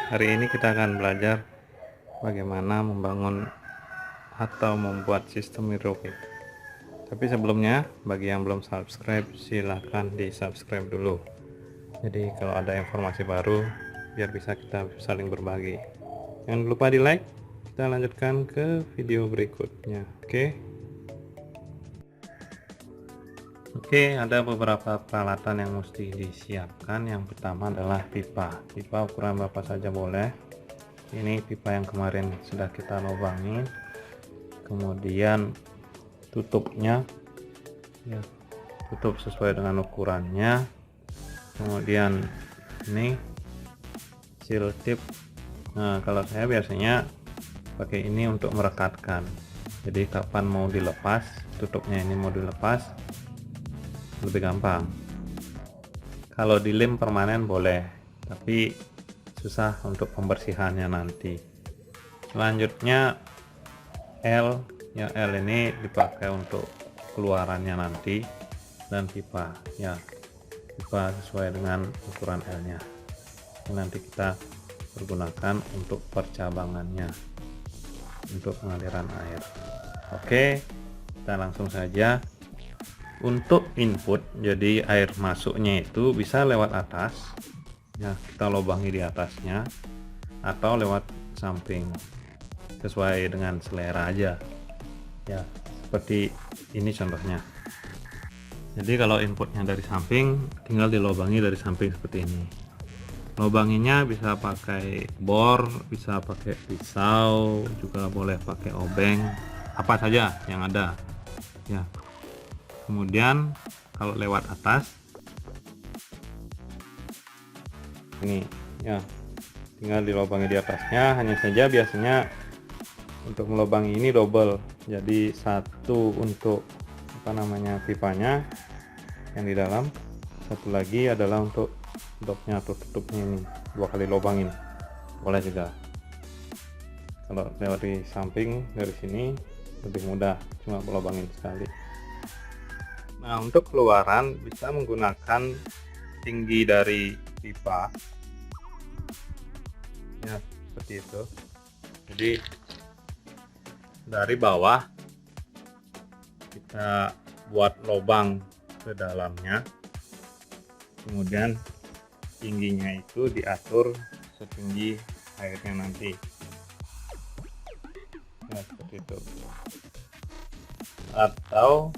Hari ini kita akan belajar bagaimana membangun atau membuat sistem hidrolik. Tapi sebelumnya, bagi yang belum subscribe, silahkan di subscribe dulu. Jadi kalau ada informasi baru, biar bisa kita saling berbagi. Jangan lupa di like. Kita lanjutkan ke video berikutnya. Oke, ada beberapa peralatan yang mesti disiapkan. Yang pertama adalah pipa. Pipa ukuran berapa saja boleh. Ini pipa yang kemarin sudah kita lubangi. Kemudian tutupnya, ya, tutup sesuai dengan ukurannya. Kemudian ini seal tip. Nah, kalau saya biasanya pakai ini untuk merekatkan. Jadi kapan mau dilepas, tutupnya ini mau dilepas, lebih gampang. Kalau dilem permanen boleh, tapi susah untuk pembersihannya nanti. Selanjutnya L ini dipakai untuk keluarannya nanti, dan pipa sesuai dengan ukuran L nya. Ini nanti kita pergunakan untuk percabangannya, untuk pengaliran air. Oke, kita langsung saja. Untuk input, jadi air masuknya itu bisa lewat atas, ya, kita lubangi di atasnya, atau lewat samping, sesuai dengan selera aja, ya, seperti ini contohnya. Jadi kalau inputnya dari samping, tinggal dilubangi dari samping seperti ini. Lubanginya bisa pakai bor, bisa pakai pisau, juga boleh pakai obeng, apa saja yang ada, ya. Kemudian kalau lewat atas ini, ya, tinggal dilubangi di atasnya. Hanya saja biasanya untuk melubangi ini double, jadi satu untuk pipanya yang di dalam, satu lagi adalah untuk tutupnya atau tutupnya. Ini 2 kali lubangin boleh juga. Kalau lewat di samping dari sini lebih mudah, cuma lubangin sekali. Nah, untuk keluaran bisa menggunakan tinggi dari pipa, ya, seperti itu. Jadi dari bawah kita buat lubang ke dalamnya, kemudian tingginya itu diatur setinggi airnya nanti, ya, seperti itu. Atau,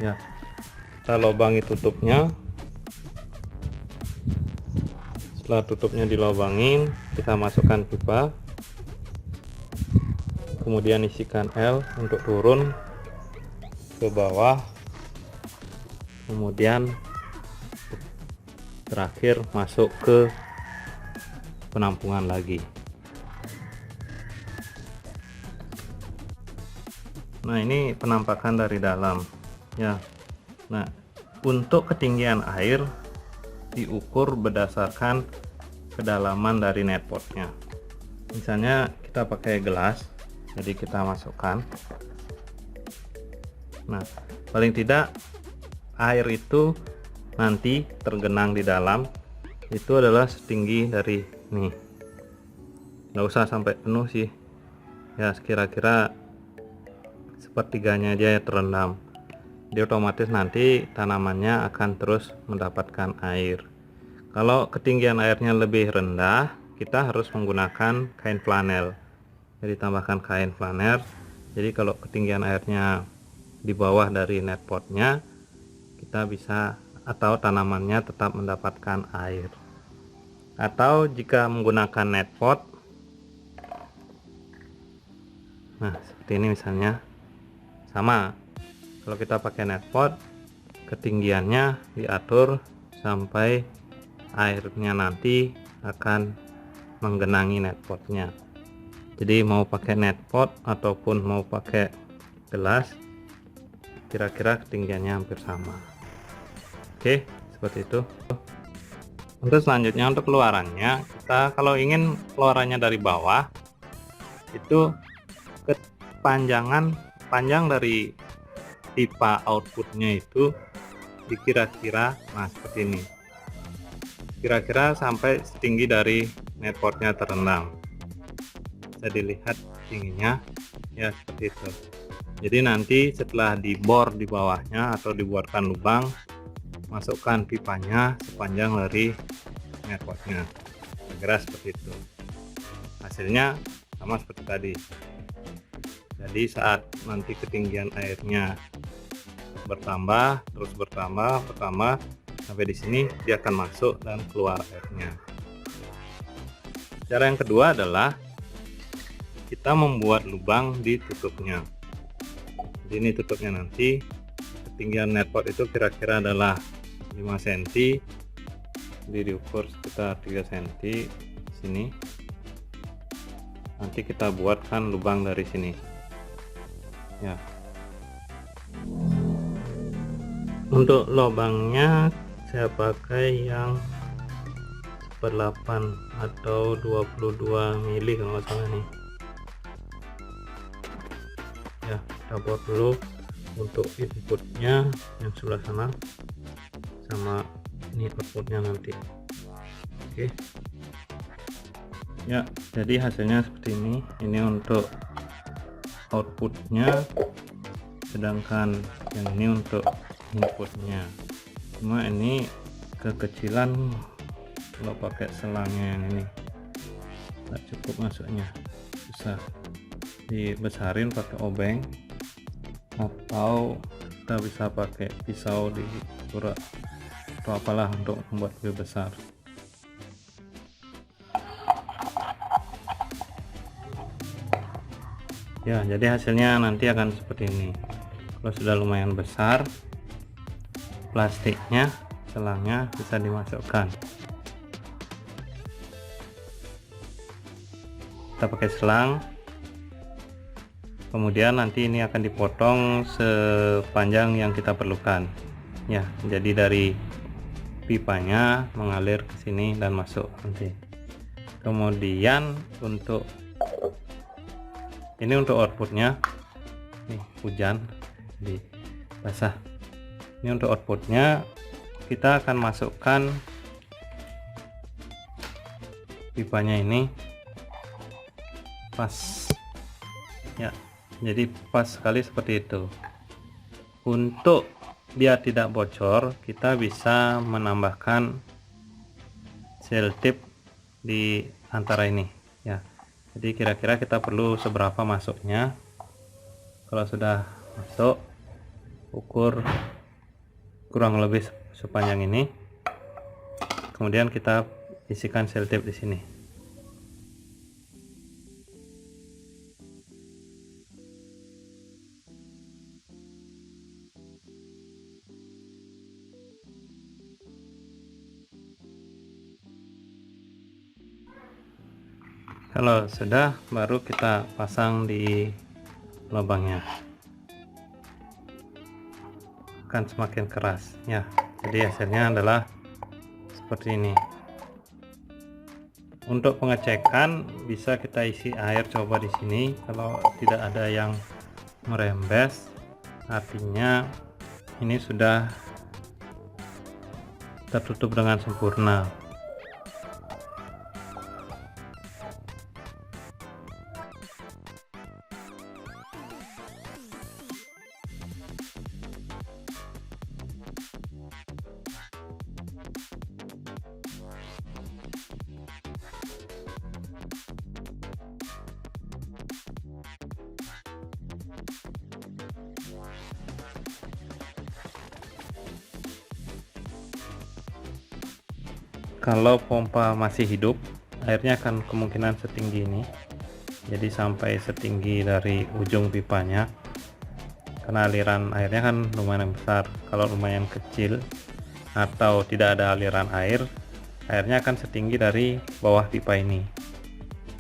ya, kita lubangi tutupnya. Setelah tutupnya dilubangin, kita masukkan pipa, kemudian isikan L untuk turun ke bawah, kemudian terakhir masuk ke penampungan lagi. Nah, ini penampakan dari dalam, ya. Nah, untuk ketinggian air diukur berdasarkan kedalaman dari netpotnya. Misalnya kita pakai gelas, jadi kita masukkan. Nah, paling tidak air itu nanti tergenang di dalam itu adalah setinggi dari nih, nggak usah sampai penuh sih, ya, sekira-kira sepertiganya aja ya terendam. Jadi otomatis nanti tanamannya akan terus mendapatkan air. Kalau ketinggian airnya lebih rendah, kita harus menggunakan kain flanel. Jadi tambahkan kain flanel. Jadi kalau ketinggian airnya di bawah dari netpotnya, kita bisa, atau tanamannya tetap mendapatkan air. Atau jika menggunakan netpot, nah seperti ini misalnya, sama. Kalau kita pakai netpot, ketinggiannya diatur sampai airnya nanti akan menggenangi netpotnya. Jadi mau pakai netpot ataupun mau pakai gelas, kira-kira ketinggiannya hampir sama. Oke, seperti itu. Untuk selanjutnya, untuk keluarannya, kita kalau ingin keluarannya dari bawah, itu panjang dari pipa outputnya itu dikira-kira, nah, seperti ini. kira-kira sampai setinggi dari netpotnya terendam. Bisa dilihat tingginya ya, seperti itu. Jadi nanti setelah dibor di bawahnya atau dibuatkan lubang, masukkan pipanya sepanjang dari netpotnya, kira-kira seperti itu. Hasilnya sama seperti tadi. Jadi saat nanti ketinggian airnya bertambah, terus bertambah sampai di sini, dia akan masuk dan keluar airnya. Cara yang kedua adalah kita membuat lubang di tutupnya. Jadi ini tutupnya, nanti ketinggian netpot itu kira-kira adalah 5 cm, diukur sekitar 3 cm di sini. Nanti kita buatkan lubang dari sini ya. Untuk lubangnya saya pakai yang 8 atau 22 mili kalau nggak salah nih ya. Kita buat dulu untuk inputnya yang sebelah sana, sama ini outputnya nanti. Oke ya, jadi hasilnya seperti ini untuk outputnya, sedangkan yang ini untuk inputnya. Cuma ini kekecilan kalau pakai selangnya yang ini nggak cukup masuknya, bisa dibesarin pakai obeng atau kita bisa pakai pisau di urat atau apalah untuk membuat lebih besar. Ya, jadi hasilnya nanti akan seperti ini. Kalau sudah lumayan besar, plastiknya, selangnya bisa dimasukkan. Kita pakai selang, kemudian nanti ini akan dipotong sepanjang yang kita perlukan ya. Jadi dari pipanya mengalir ke sini dan masuk nanti. Kemudian untuk ini untuk outputnya, nih hujan di basah. Ini untuk outputnya, kita akan masukkan pipanya ini pas ya, jadi pas sekali seperti itu. Untuk biar tidak bocor, kita bisa menambahkan selotip di antara ini ya. Jadi kira-kira kita perlu seberapa masuknya. Kalau sudah masuk, ukur kurang lebih sepanjang ini, kemudian kita isikan selotip di sini. Kalau sudah, baru kita pasang di lubangnya, akan semakin keras ya. Jadi hasilnya adalah seperti ini. Untuk pengecekan bisa kita isi air coba di sini. Kalau tidak ada yang merembes, artinya ini sudah tertutup dengan sempurna. Kalau pompa masih hidup, airnya akan kemungkinan setinggi ini, jadi sampai setinggi dari ujung pipanya, karena aliran airnya kan lumayan besar. Kalau lumayan kecil atau tidak ada aliran air, airnya akan setinggi dari bawah pipa ini.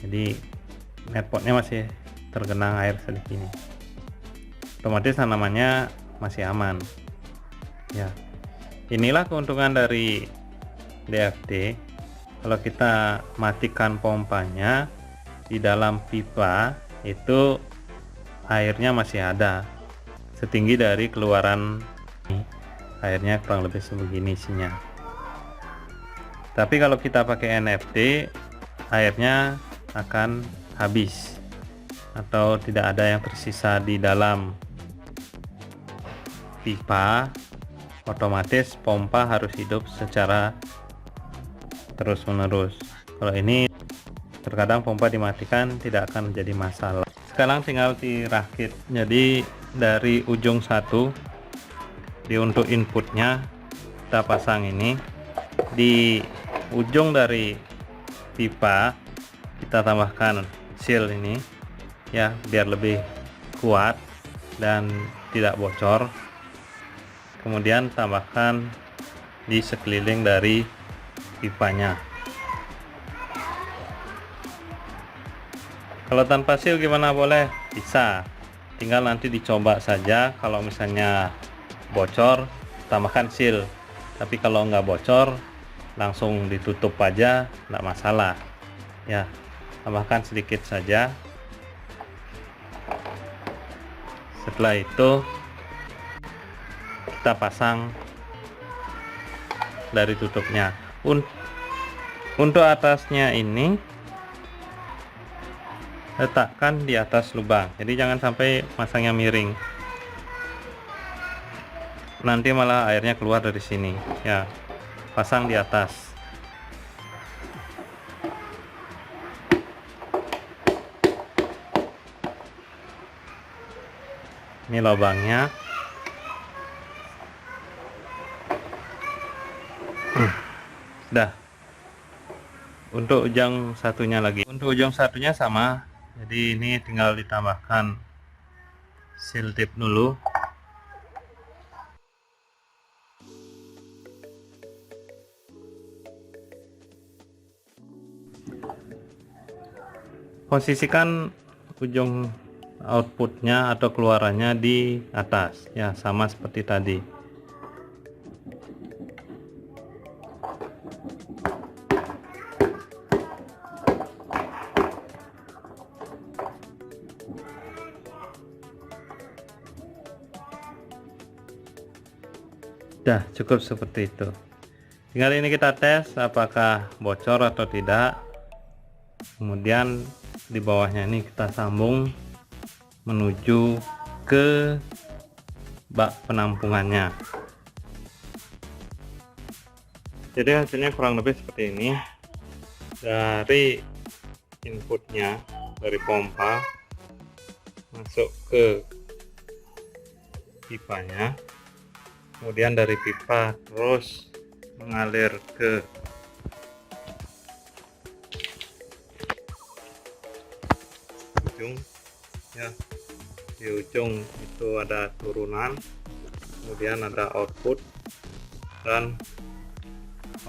Jadi netpotnya masih tergenang air sedikit ini, otomatis tanamannya masih aman ya. Inilah keuntungan dari DFD. Kalau kita matikan pompanya, di dalam pipa itu airnya masih ada setinggi dari keluaran. Airnya kurang lebih sebegini isinya. Tapi kalau kita pakai NFT, airnya akan habis atau tidak ada yang tersisa di dalam pipa. Otomatis pompa harus hidup secara terus-menerus. Kalau ini terkadang pompa dimatikan, tidak akan menjadi masalah. Sekarang tinggal dirakit. Jadi dari ujung satu, untuk inputnya kita pasang ini. Di ujung dari pipa kita tambahkan seal ini ya, biar lebih kuat dan tidak bocor. Kemudian tambahkan di sekeliling dari pipanya. Kalau tanpa seal gimana, boleh? Bisa, tinggal nanti dicoba saja. Kalau misalnya bocor, tambahkan seal. Tapi kalau nggak bocor, langsung ditutup aja, nggak masalah ya. Tambahkan sedikit saja. Setelah itu kita pasang dari tutupnya. Untuk atasnya ini letakkan di atas lubang, jadi jangan sampai masangnya miring, nanti malah airnya keluar dari sini ya. Pasang di atas. Ini lubangnya. Dah. Untuk ujung satunya lagi. Untuk ujung satunya sama. Jadi ini tinggal ditambahkan seal tip dulu. Posisikan ujung outputnya atau keluarannya di atas ya, sama seperti tadi. Dah cukup seperti itu. Tinggal ini kita tes apakah bocor atau tidak. Kemudian di bawahnya ini kita sambung menuju ke bak penampungannya. Jadi hasilnya kurang lebih seperti ini. Dari inputnya, dari pompa masuk ke pipanya, kemudian dari pipa terus mengalir ke ujung ya. Di ujung itu ada turunan, kemudian ada output, dan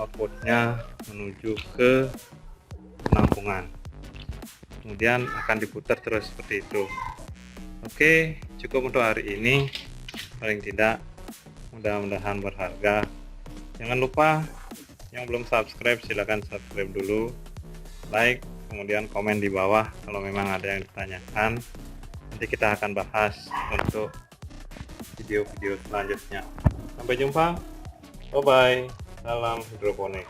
outputnya menuju ke penampungan, kemudian akan diputar terus seperti itu. Oke, cukup untuk hari ini, paling tidak mudah-mudahan berharga. Jangan lupa yang belum subscribe silahkan subscribe dulu, like, kemudian komen di bawah kalau memang ada yang ditanyakan. Nanti kita akan bahas untuk video-video selanjutnya. Sampai jumpa, bye bye, salam hidroponik.